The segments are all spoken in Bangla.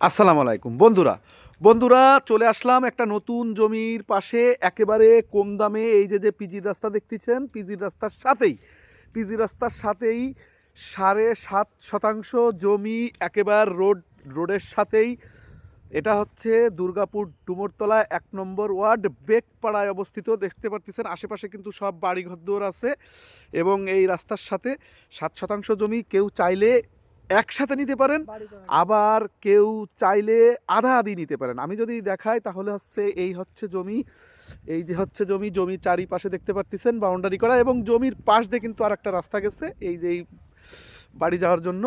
আসসালামু আলাইকুম বন্ধুরা। বন্ধুরা চলে আসলাম একটা নতুন জমির পাশে একেবারে কম দামে। এই যে পিজির রাস্তা দেখতেছেন, পিজির রাস্তার সাথেই 7.5 শতাংশ জমি একেবারে রোডের সাথেই। এটা হচ্ছে দুর্গাপুর ডুমুরতলা 1 নম্বর ওয়ার্ড বেগপাড়ায় অবস্থিত। দেখতে পাচ্ছেন আশেপাশে কিন্তু সব বাড়িঘর আছে এবং এই রাস্তার সাথে 7 শতাংশ জমি কেউ চাইলে একসাথে নিতে পারেন, আবার কেউ চাইলে আধা আধি নিতে পারেন। আমি যদি দেখাই তাহলে হচ্ছে এই হচ্ছে জমি, এই যে হচ্ছে জমির চারিপাশে দেখতে পাচ্ছেন বাউন্ডারি করা, এবং জমির পাশ দিয়ে কিন্তু আর একটা রাস্তা গেছে এই যে এই বাড়ি যাওয়ার জন্য।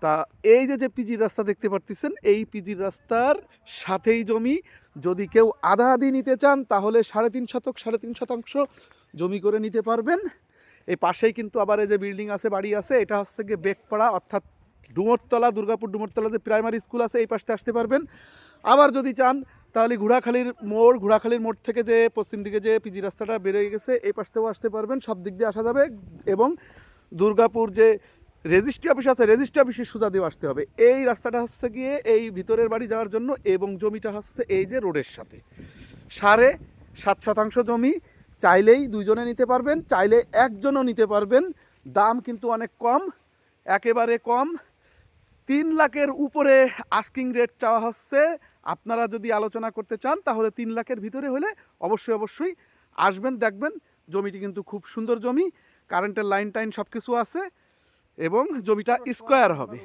তা এই যে পিজির রাস্তা দেখতে পাচ্ছেন, এই পিজির রাস্তার সাথেই জমি। যদি কেউ আধা আধি নিতে চান তাহলে 3.5 শতাংশ জমি করে নিতে পারবেন। এই পাশেই কিন্তু আবার এই যে বিল্ডিং আছে, বাড়ি আছে। এটা হচ্ছে গিয়ে বেগপাড়া, অর্থাৎ ডুমুরতলা, দুর্গাপুর ডুমুরতলা যে প্রাইমারি স্কুল আছে এই পাশে আসতে পারবেন। আবার যদি চান তাহলে ঘোড়াখালীর মোড় থেকে যে পশ্চিম দিকে যে পিজি রাস্তাটা বেরিয়ে গেছে এই পাশ থেকেও আসতে পারবেন। সব দিক দিয়ে আসা যাবে। এবং দুর্গাপুর যে রেজিস্ট্রি অফিস আছে, রেজিস্ট্রি অফিসের সোজা দিয়েও আসতে হবে। এই রাস্তাটা হচ্ছে গিয়ে এই ভিতরের বাড়ি যাওয়ার জন্য, এবং জমিটা হচ্ছে এই যে রোডের সাথে। 7.5 শতাংশ জমি চাইলেই দুইজনে নিতে পারবেন, চাইলে একজনও নিতে পারবেন। দাম কিন্তু অনেক কম, একেবারে কম। 3 লাখের উপরে আস্কিং রেট চাওয়া হচ্ছে। আপনারা যদি আলোচনা করতে চান তাহলে 3 লাখের ভিতরে হলে অবশ্যই আসবেন, দেখবেন। জমিটি কিন্তু খুব সুন্দর জমি, কারেন্টের লাইন টাইন সব কিছু আছে, এবং জমিটা স্কোয়ার হবে।